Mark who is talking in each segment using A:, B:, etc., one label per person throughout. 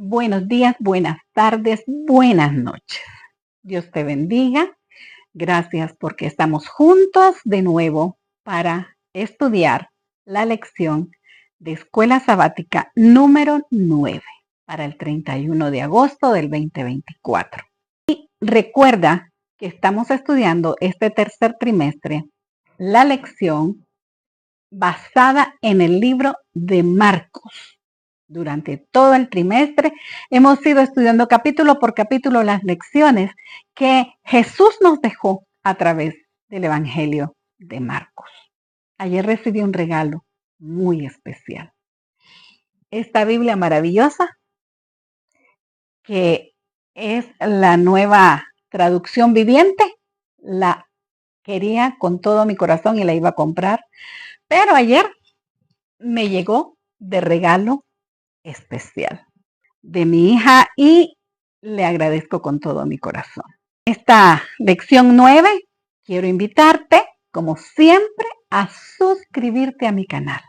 A: Buenos días, buenas tardes, buenas noches. Dios te bendiga. Gracias porque estamos juntos de nuevo para estudiar la lección de Escuela Sabática número 9 para el 31 de agosto del 2024. Y recuerda que estamos estudiando este tercer trimestre la lección basada en el libro de Marcos. Durante todo el trimestre hemos ido estudiando capítulo por capítulo las lecciones que Jesús nos dejó a través del Evangelio de Marcos. Ayer recibí un regalo muy especial. Esta Biblia maravillosa, que es la nueva traducción viviente, la quería con todo mi corazón y la iba a comprar, pero ayer me llegó de regalo especial de mi hija y le agradezco con todo mi corazón. Esta lección 9, quiero invitarte, como siempre, a suscribirte a mi canal.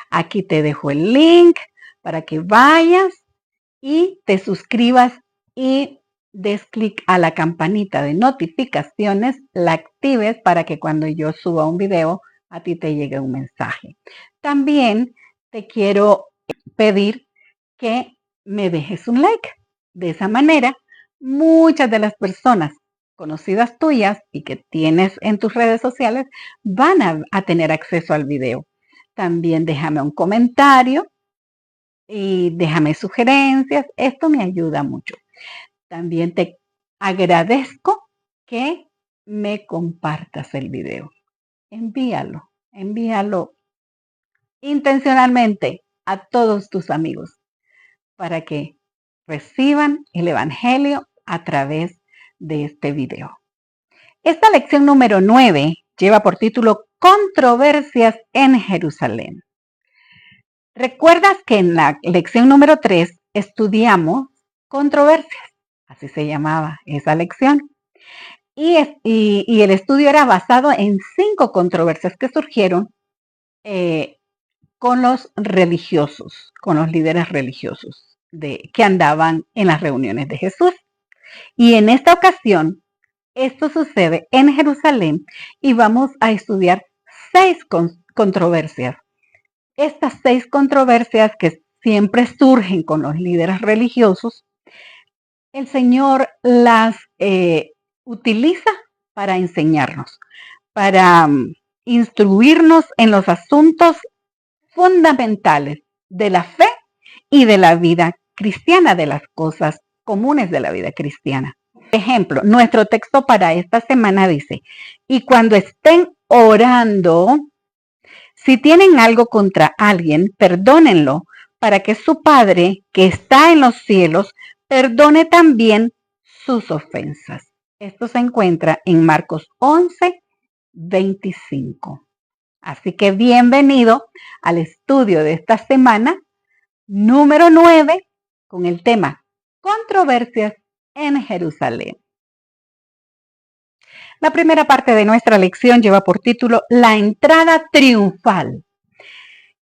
A: Aquí te dejo el link para que vayas y te suscribas y des clic a la campanita de notificaciones, la actives para que cuando yo suba un video a ti te llegue un mensaje. También te quiero pedir que me dejes un like. De esa manera, muchas de las personas conocidas tuyas y que tienes en tus redes sociales van a tener acceso al video. También déjame un comentario y déjame sugerencias. Esto me ayuda mucho. También te agradezco que me compartas el video. Envíalo intencionalmente a todos tus amigos para que reciban el Evangelio a través de este video. Esta lección número 9 lleva por título Controversias en Jerusalén. ¿Recuerdas que en la lección número 3 estudiamos controversias? Así se llamaba esa lección. Y el estudio era basado en 5 controversias que surgieron con los religiosos, con los líderes religiosos que andaban en las reuniones de Jesús. Y en esta ocasión, esto sucede en Jerusalén y vamos a estudiar 6 controversias. Estas 6 controversias que siempre surgen con los líderes religiosos, el Señor las utiliza para enseñarnos, para instruirnos en los asuntos fundamentales de la fe y de la vida cristiana, de las cosas comunes de la vida cristiana. Por ejemplo, nuestro texto para esta semana dice, y cuando estén orando, si tienen algo contra alguien, perdónenlo, para que su Padre, que está en los cielos, perdone también sus ofensas. Esto se encuentra en Marcos 11, 25. Así que bienvenido al estudio de esta semana, número 9, con el tema Controversias en Jerusalén. La primera parte de nuestra lección lleva por título La entrada triunfal.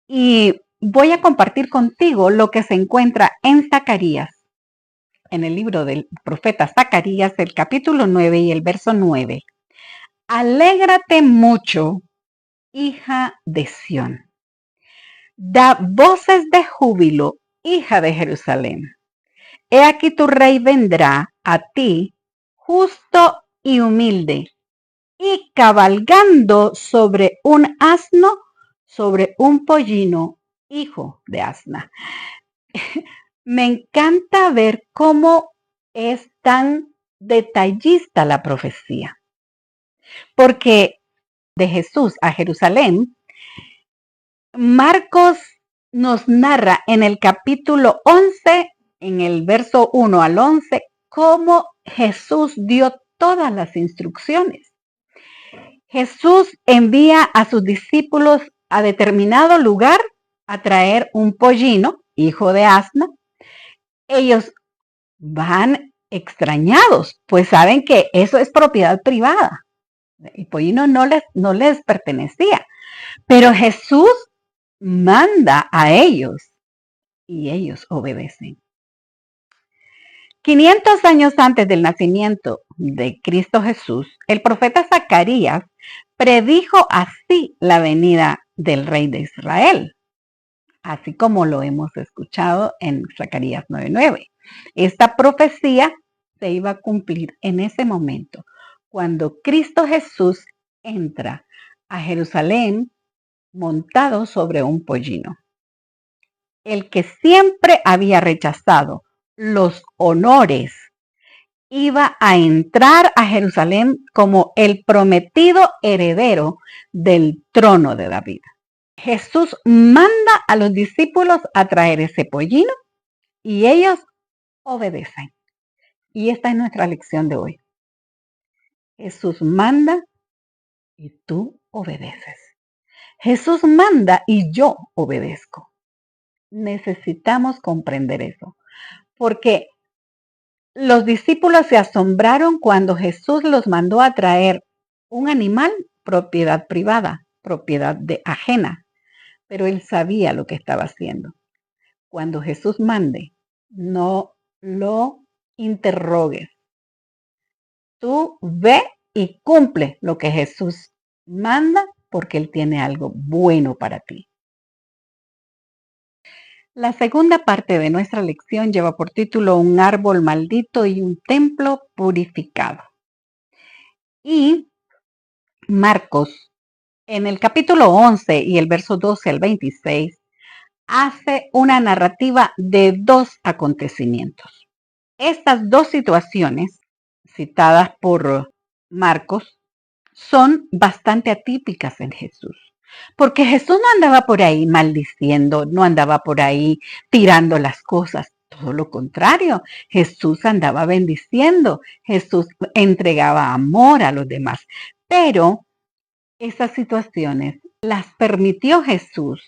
A: Y voy a compartir contigo lo que se encuentra en Zacarías, en el libro del profeta Zacarías, el capítulo 9 y el verso 9. Alégrate mucho, hija de Sión. Da voces de júbilo, hija de Jerusalén. He aquí tu rey vendrá a ti, justo y humilde, y cabalgando sobre un asno, sobre un pollino, hijo de asna. Me encanta ver cómo es tan detallista la profecía, porque de Jesús a Jerusalén, Marcos nos narra en el capítulo 11, en el verso 1 al 11, cómo Jesús dio todas las instrucciones. Jesús envía a sus discípulos a determinado lugar a traer un pollino, hijo de asna. Ellos van extrañados, pues saben que eso es propiedad privada. El pollino no les pertenecía, pero Jesús manda a ellos y ellos obedecen. 500 años antes del nacimiento de Cristo Jesús, el profeta Zacarías predijo así la venida del rey de Israel, así como lo hemos escuchado en Zacarías 9:9. Esta profecía se iba a cumplir en ese momento, cuando Cristo Jesús entra a Jerusalén montado sobre un pollino. El que siempre había rechazado los honores iba a entrar a Jerusalén como el prometido heredero del trono de David. Jesús manda a los discípulos a traer ese pollino y ellos obedecen. Y esta es nuestra lección de hoy. Jesús manda y tú obedeces. Jesús manda y yo obedezco. Necesitamos comprender eso, porque los discípulos se asombraron cuando Jesús los mandó a traer un animal, propiedad privada, propiedad ajena, pero él sabía lo que estaba haciendo. Cuando Jesús mande, no lo interrogues. Tú ve y cumple lo que Jesús manda porque Él tiene algo bueno para ti. La segunda parte de nuestra lección lleva por título Un árbol maldito y un templo purificado. Y Marcos, en el capítulo 11 y el verso 12 al 26, hace una narrativa de dos acontecimientos. Estas dos situaciones, citadas por Marcos, son bastante atípicas en Jesús. Porque Jesús no andaba por ahí maldiciendo, no andaba por ahí tirando las cosas. Todo lo contrario, Jesús andaba bendiciendo, Jesús entregaba amor a los demás. Pero esas situaciones las permitió Jesús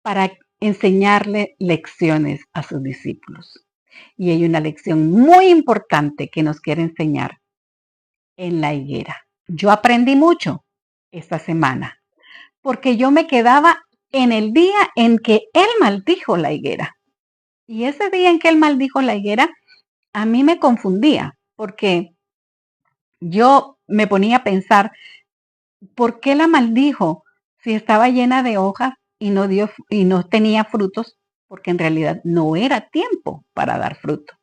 A: para enseñarle lecciones a sus discípulos. Y hay una lección muy importante que nos quiere enseñar en la higuera. Yo aprendí mucho esta semana porque yo me quedaba en el día en que él maldijo la higuera. Y ese día en que él maldijo la higuera, a mí me confundía porque yo me ponía a pensar, ¿por qué la maldijo si estaba llena de hojas y no tenía frutos? Porque en realidad no era tiempo para dar fruto.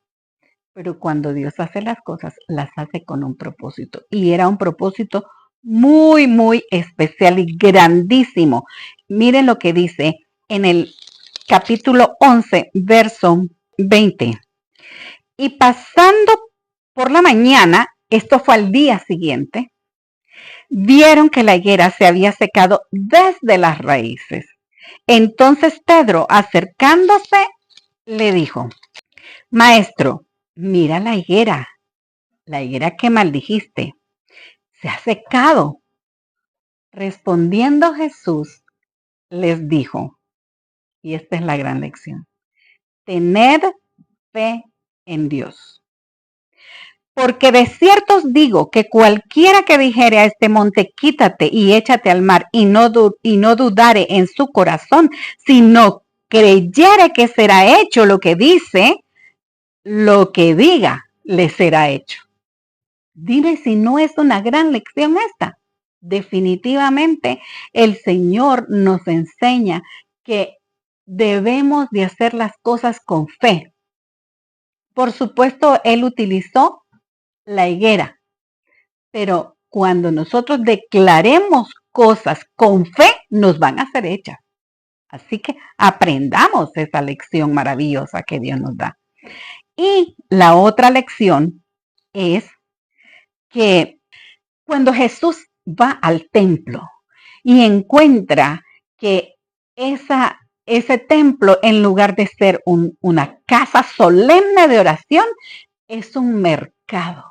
A: Pero cuando Dios hace las cosas, las hace con un propósito. Y era un propósito muy, muy especial y grandísimo. Miren lo que dice en el capítulo 11, verso 20. Y pasando por la mañana, esto fue al día siguiente, vieron que la higuera se había secado desde las raíces. Entonces Pedro, acercándose, le dijo, Maestro, mira la higuera que maldijiste, se ha secado. Respondiendo Jesús, les dijo, y esta es la gran lección, tened fe en Dios. Porque de cierto os digo que cualquiera que dijere a este monte, quítate y échate al mar, y no dudare en su corazón, sino creyere que será hecho lo que dice, lo que diga le será hecho. Dime si no es una gran lección esta. Definitivamente el Señor nos enseña que debemos de hacer las cosas con fe. Por supuesto, Él utilizó la higuera, pero cuando nosotros declaremos cosas con fe, nos van a ser hechas. Así que aprendamos esa lección maravillosa que Dios nos da. Y la otra lección es que cuando Jesús va al templo y encuentra que ese templo, en lugar de ser una casa solemne de oración, es un mercado.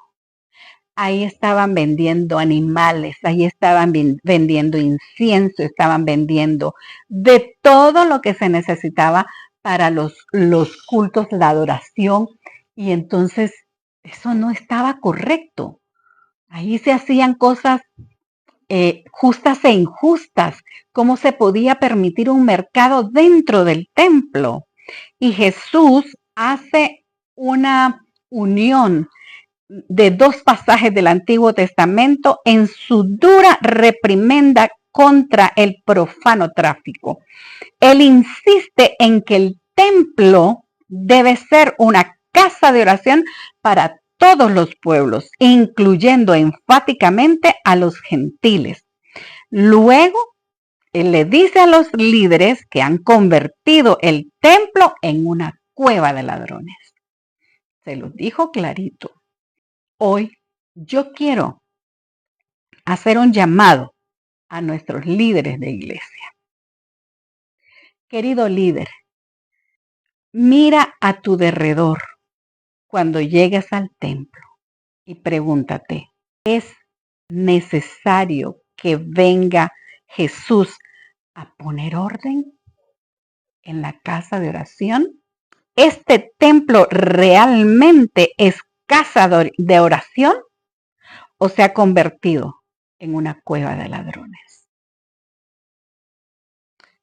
A: Ahí estaban vendiendo animales, ahí estaban vendiendo incienso, estaban vendiendo de todo lo que se necesitaba para los cultos, la adoración. Y entonces eso no estaba correcto. Ahí se hacían cosas justas e injustas. ¿Cómo se podía permitir un mercado dentro del templo? Y Jesús hace una unión de dos pasajes del Antiguo Testamento en su dura reprimenda contra el profano tráfico. Él insiste en que el templo debe ser una casa de oración para todos los pueblos, incluyendo enfáticamente a los gentiles. Luego, él le dice a los líderes que han convertido el templo en una cueva de ladrones. Se los dijo clarito. Hoy yo quiero hacer un llamado a nuestros líderes de iglesia. Querido líder, mira a tu derredor cuando llegues al templo y pregúntate, ¿es necesario que venga Jesús a poner orden en la casa de oración? ¿Este templo realmente es casa de oración o se ha convertido en una cueva de ladrones?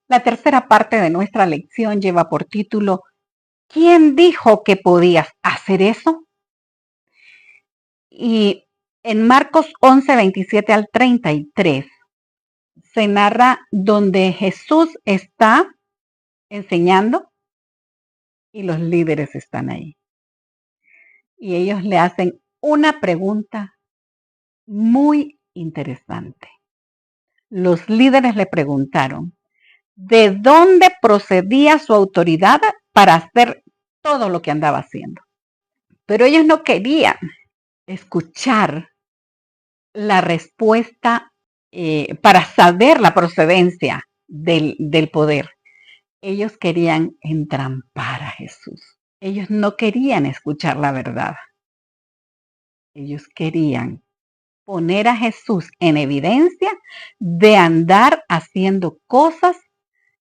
A: La tercera parte de nuestra lección lleva por título ¿Quién dijo que podías hacer eso? Y en Marcos 11, 27 al 33 se narra donde Jesús está enseñando y los líderes están ahí. Y ellos le hacen una pregunta muy interesante. Los líderes le preguntaron, ¿de dónde procedía su autoridad para hacer todo lo que andaba haciendo? Pero ellos no querían escuchar la respuesta para saber la procedencia del poder. Ellos querían entrampar a Jesús. Ellos no querían escuchar la verdad. Ellos querían poner a Jesús en evidencia de andar haciendo cosas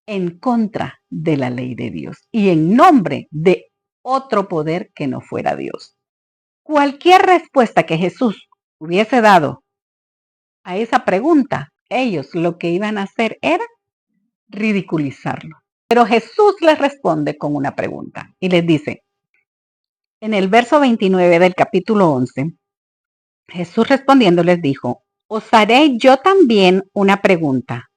A: en contra de la ley de Dios y en nombre de otro poder que no fuera Dios. Cualquier respuesta que Jesús hubiese dado a esa pregunta, ellos lo que iban a hacer era ridiculizarlo. Pero Jesús les responde con una pregunta y les dice, en el verso 29 del capítulo 11, Jesús respondiendo les dijo, os haré yo también una pregunta.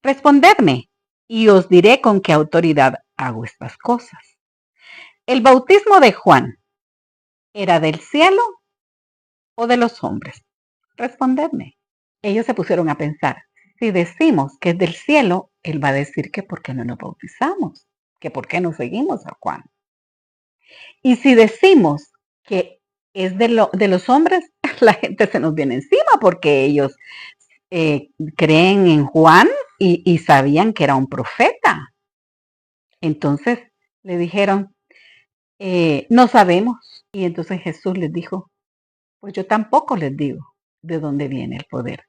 A: Respondedme y os diré con qué autoridad hago estas cosas. ¿El bautismo de Juan era del cielo o de los hombres? Respondedme. Ellos se pusieron a pensar, si decimos que es del cielo, él va a decir que por qué no nos bautizamos, que por qué no seguimos a Juan. Y si decimos que es de los hombres, la gente se nos viene encima porque ellos creen en Juan y sabían que era un profeta. Entonces le dijeron, no sabemos. Y entonces Jesús les dijo, pues yo tampoco les digo de dónde viene el poder.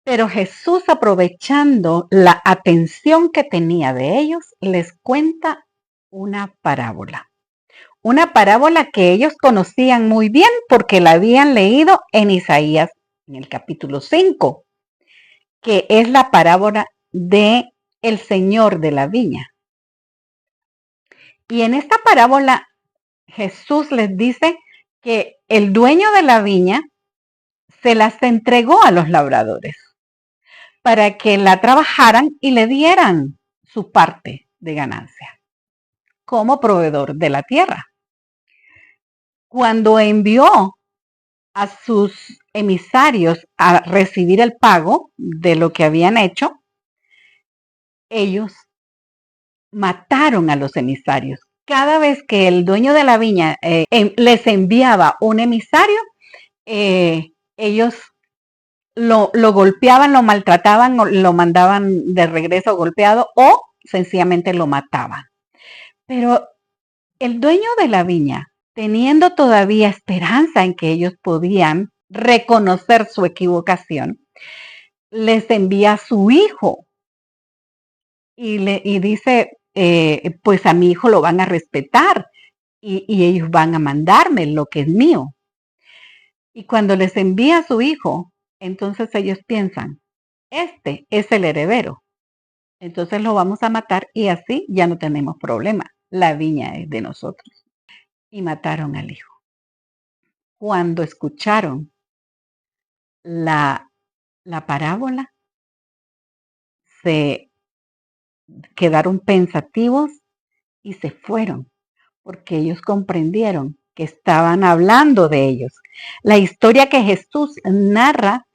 A: Pero Jesús, aprovechando la atención que tenía de ellos, les cuenta una parábola. Una parábola que ellos conocían muy bien porque la habían leído en Isaías, en el capítulo 5, que es la parábola de el Señor de la viña. Y en esta parábola Jesús les dice que el dueño de la viña se las entregó a los labradores para que la trabajaran y le dieran su parte de ganancia como proveedor de la tierra. Cuando envió a sus emisarios a recibir el pago de lo que habían hecho, ellos mataron a los emisarios. Cada vez que el dueño de la viña les enviaba un emisario, ellos lo golpeaban, lo maltrataban, lo mandaban de regreso golpeado o sencillamente lo mataban. Pero el dueño de la viña, teniendo todavía esperanza en que ellos podían reconocer su equivocación, les envía a su hijo y dice, pues a mi hijo lo van a respetar y ellos van a mandarme lo que es mío. Y cuando les envía a su hijo, entonces ellos piensan, este es el heredero, entonces lo vamos a matar y así ya no tenemos problema, la viña es de nosotros. y mataron al hijo. Cuando escucharon la parábola, se quedaron pensativos y se fueron, porque ellos comprendieron que estaban hablando de ellos. La historia que Jesús narra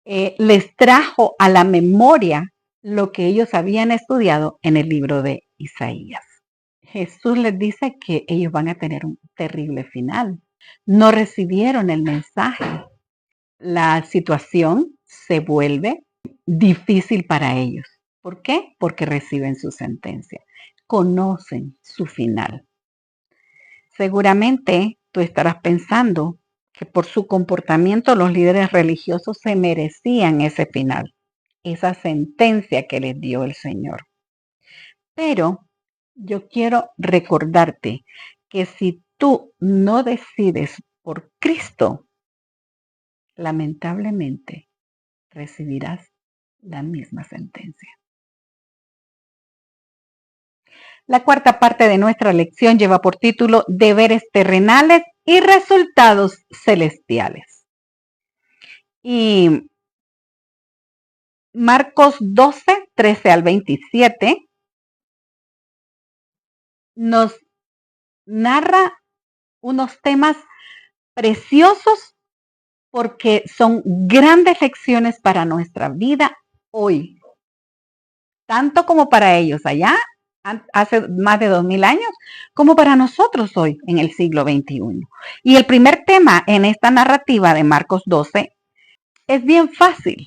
A: les trajo a la memoria lo que ellos habían estudiado en el libro de Isaías. Jesús les dice que ellos van a tener un terrible final. No recibieron el mensaje. La situación se vuelve difícil para ellos. ¿Por qué? Porque reciben su sentencia. Conocen su final. Seguramente tú estarás pensando que por su comportamiento los líderes religiosos se merecían ese final, esa sentencia que les dio el Señor. Pero yo quiero recordarte que si tú no decides por Cristo, lamentablemente recibirás la misma sentencia. La cuarta parte de nuestra lección lleva por título Deberes terrenales y resultados celestiales. Y Marcos 12, 13 al 27 nos narra unos temas preciosos porque son grandes lecciones para nuestra vida hoy, tanto como para ellos allá hace más de 2000 años, como para nosotros hoy en el siglo XXI. Y el primer tema en esta narrativa de Marcos 12 es bien fácil.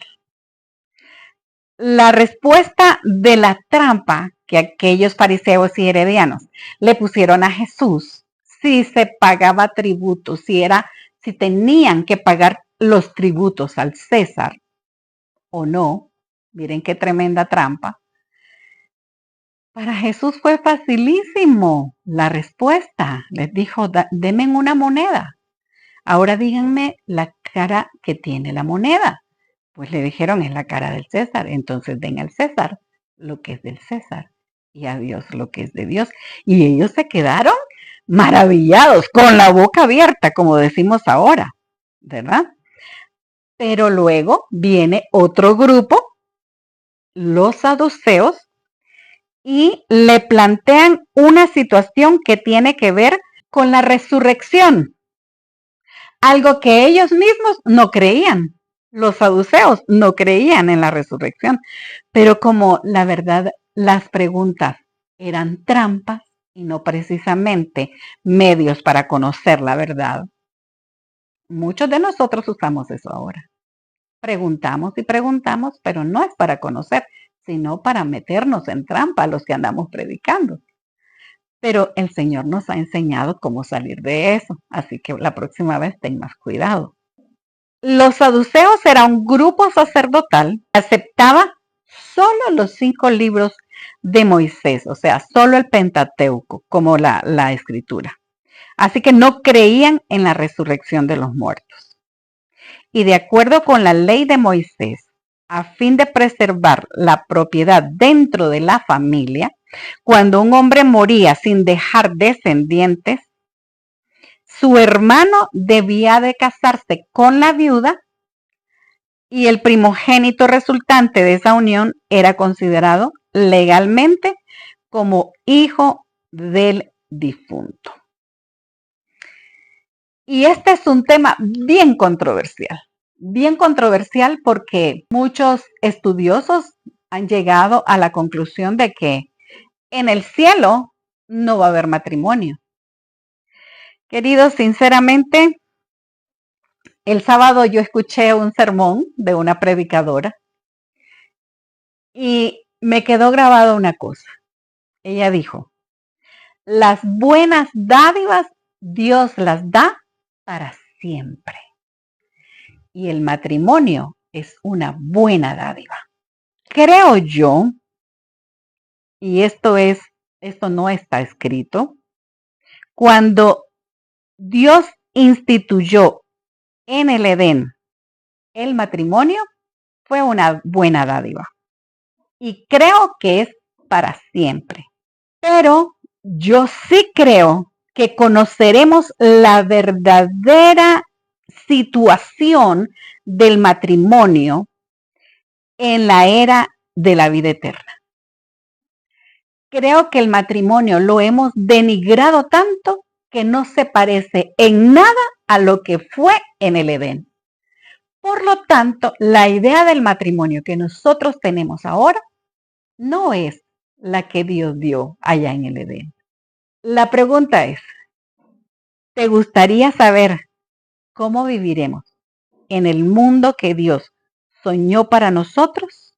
A: La respuesta de la trampa que aquellos fariseos y herodianos le pusieron a Jesús, si se pagaba tributo, si tenían que pagar los tributos al César o no, miren qué tremenda trampa. Para Jesús fue facilísimo la respuesta. Les dijo, denme una moneda. Ahora díganme la cara que tiene la moneda. Pues le dijeron, es la cara del César. Entonces den al César lo que es del César y a Dios lo que es de Dios. Y ellos se quedaron maravillados, con la boca abierta, como decimos ahora, ¿verdad? Pero luego viene otro grupo, los saduceos, y le plantean una situación que tiene que ver con la resurrección, algo que ellos mismos no creían. Los saduceos no creían en la resurrección, pero como la verdad, las preguntas eran trampas y no precisamente medios para conocer la verdad, muchos de nosotros usamos eso ahora. Preguntamos y preguntamos, pero no es para conocer, sino para meternos en trampa a los que andamos predicando. Pero el Señor nos ha enseñado cómo salir de eso, así que la próxima vez ten más cuidado. Los saduceos era un grupo sacerdotal que aceptaba solo los 5 libros de Moisés, o sea, solo el Pentateuco, como la escritura. Así que no creían en la resurrección de los muertos. Y de acuerdo con la ley de Moisés, a fin de preservar la propiedad dentro de la familia, cuando un hombre moría sin dejar descendientes, su hermano debía de casarse con la viuda y el primogénito resultante de esa unión era considerado legalmente como hijo del difunto. Y este es un tema bien controversial porque muchos estudiosos han llegado a la conclusión de que en el cielo no va a haber matrimonio. Queridos, sinceramente, el sábado yo escuché un sermón de una predicadora y me quedó grabada una cosa. Ella dijo, las buenas dádivas Dios las da para siempre. Y el matrimonio es una buena dádiva. Creo yo, y esto no está escrito, cuando Dios instituyó en el Edén el matrimonio, fue una buena dádiva. Y creo que es para siempre. Pero yo sí creo que conoceremos la verdadera situación del matrimonio en la era de la vida eterna. Creo que el matrimonio lo hemos denigrado tanto que no se parece en nada a lo que fue en el Edén. Por lo tanto, la idea del matrimonio que nosotros tenemos ahora no es la que Dios dio allá en el Edén. La pregunta es, ¿te gustaría saber cómo viviremos en el mundo que Dios soñó para nosotros?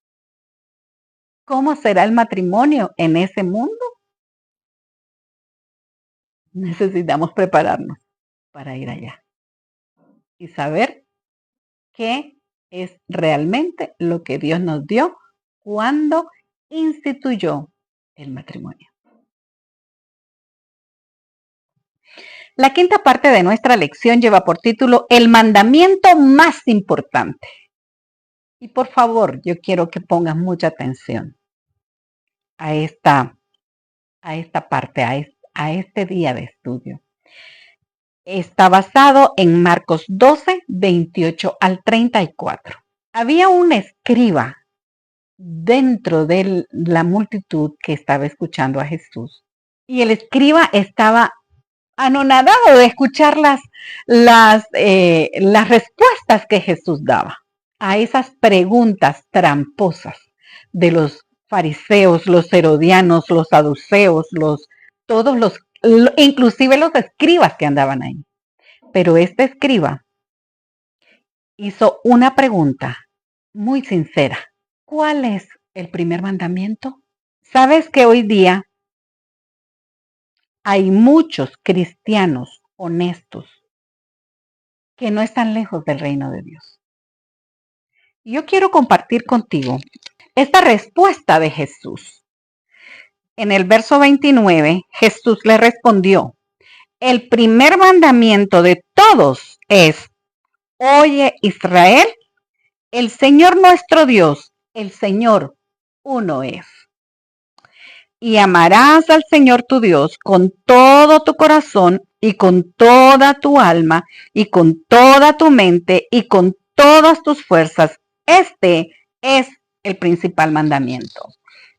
A: ¿Cómo será el matrimonio en ese mundo? Necesitamos prepararnos para ir allá y saber qué es realmente lo que Dios nos dio cuando instituyó el matrimonio. La quinta parte de nuestra lección lleva por título El mandamiento más importante. Y por favor, yo quiero que pongas mucha atención a esta parte, a este día de estudio. Está basado en Marcos 12, 28 al 34. Había un escriba dentro de la multitud que estaba escuchando a Jesús. Y el escriba estaba anonadado de escuchar las respuestas que Jesús daba a esas preguntas tramposas de los fariseos, los herodianos, los saduceos, inclusive los escribas que andaban ahí. Pero este escriba hizo una pregunta muy sincera. ¿Cuál es el primer mandamiento? ¿Sabes que hoy día hay muchos cristianos honestos que no están lejos del reino de Dios? Yo quiero compartir contigo esta respuesta de Jesús. En el verso 29, Jesús le respondió, el primer mandamiento de todos es, oye Israel, el Señor nuestro Dios, el Señor uno es. Y amarás al Señor tu Dios con todo tu corazón y con toda tu alma y con toda tu mente y con todas tus fuerzas. Este es el principal mandamiento.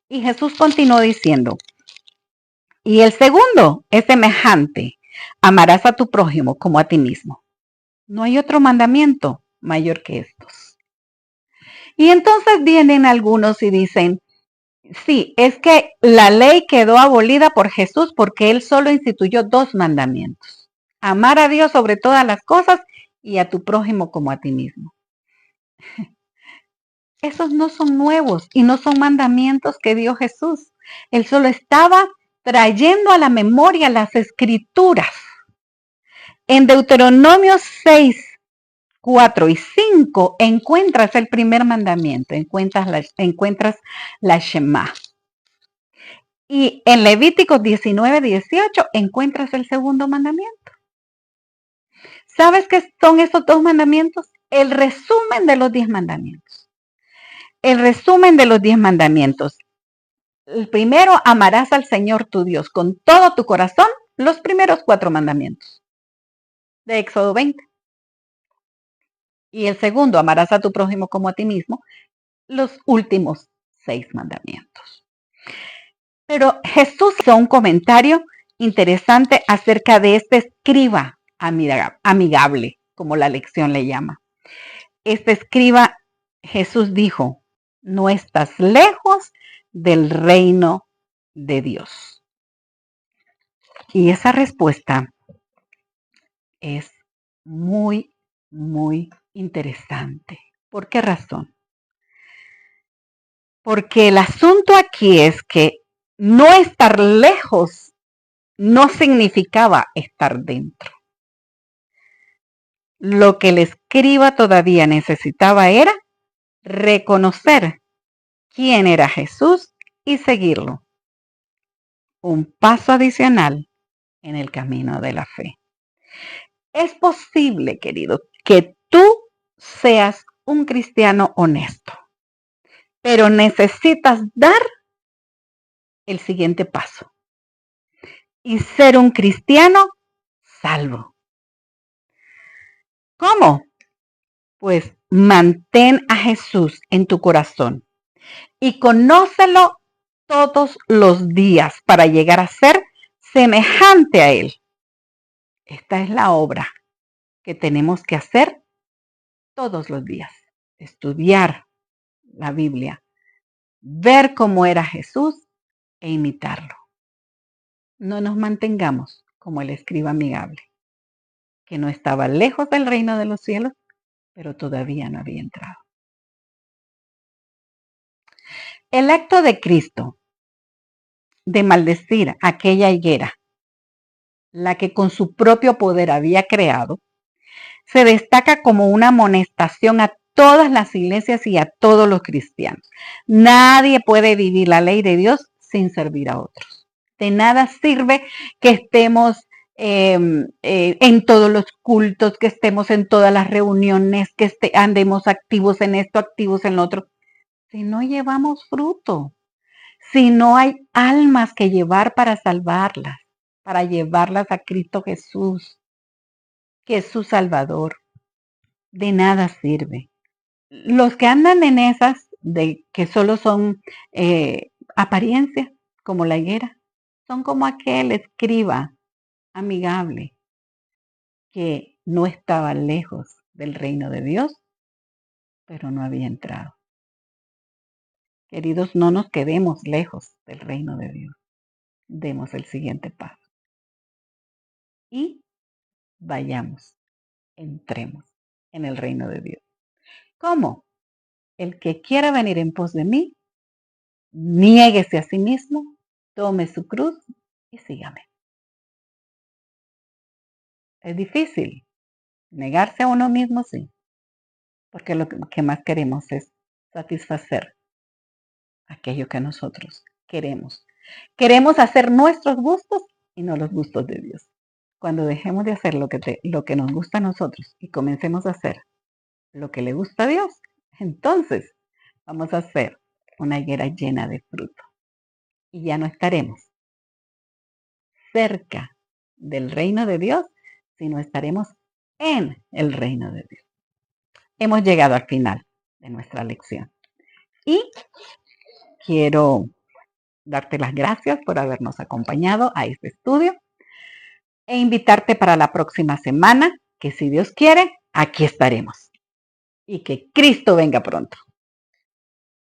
A: Y Jesús continuó diciendo, y el segundo es semejante, amarás a tu prójimo como a ti mismo. No hay otro mandamiento mayor que estos. Y entonces vienen algunos y dicen, sí, es que la ley quedó abolida por Jesús porque Él solo instituyó 2 mandamientos. Amar a Dios sobre todas las cosas y a tu prójimo como a ti mismo. Esos no son nuevos y no son mandamientos que dio Jesús. Él solo estaba trayendo a la memoria las escrituras. En Deuteronomio 6, 4 y 5 encuentras el primer mandamiento, encuentras la Shema. Y en Levíticos 19, 18 encuentras el segundo mandamiento. ¿Sabes qué son esos 2 mandamientos? El resumen de los 10 mandamientos. El resumen de los 10 mandamientos. El primero, amarás al Señor tu Dios con todo tu corazón, los primeros 4 mandamientos de Éxodo 20. Y el segundo, amarás a tu prójimo como a ti mismo, los últimos 6 mandamientos. Pero Jesús hizo un comentario interesante acerca de este escriba amigable, como la lección le llama. Este escriba, Jesús dijo, no estás lejos del reino de Dios. Y esa respuesta es muy, muy interesante. ¿Por qué razón? Porque el asunto aquí es que no estar lejos no significaba estar dentro. Lo que el escriba todavía necesitaba era reconocer quién era Jesús y seguirlo. Un paso adicional en el camino de la fe. Es posible, querido, que tú seas un cristiano honesto, pero necesitas dar el siguiente paso. y ser un cristiano salvo. ¿Cómo? Pues mantén a Jesús en tu corazón y conócelo todos los días para llegar a ser semejante a Él. Esta es la obra que tenemos que hacer todos los días. Estudiar la Biblia, ver cómo era Jesús e imitarlo. No nos mantengamos como el escriba amigable, que no estaba lejos del reino de los cielos, pero todavía no había entrado. El acto de Cristo de maldecir aquella higuera, la que con su propio poder había creado, se destaca como una amonestación a todas las iglesias y a todos los cristianos. Nadie puede vivir la ley de Dios sin servir a otros. De nada sirve que estemos en todos los cultos, que estemos en todas las reuniones, que andemos activos en esto, activos en lo otro, si no llevamos fruto, si no hay almas que llevar para salvarlas, para llevarlas a Cristo Jesús, que es su Salvador. De nada sirve. Los que andan en esas de que solo son apariencias, como la higuera, son como aquel escriba amigable que no estaba lejos del reino de Dios, pero no había entrado. Queridos, no nos quedemos lejos del reino de Dios. Demos el siguiente paso y vayamos, entremos en el reino de Dios. ¿Cómo? El que quiera venir en pos de mí, niéguese a sí mismo, tome su cruz y sígame. Es difícil negarse a uno mismo, sí, porque lo que más queremos es satisfacer aquello que nosotros queremos. Queremos hacer nuestros gustos y no los gustos de Dios. Cuando dejemos de hacer lo que nos gusta a nosotros y comencemos a hacer lo que le gusta a Dios, entonces vamos a hacer una higuera llena de fruto y ya no estaremos cerca del reino de Dios, sino estaremos en el reino de Dios. Hemos llegado al final de nuestra lección y quiero darte las gracias por habernos acompañado a este estudio e invitarte para la próxima semana, que si Dios quiere, aquí estaremos y que Cristo venga pronto.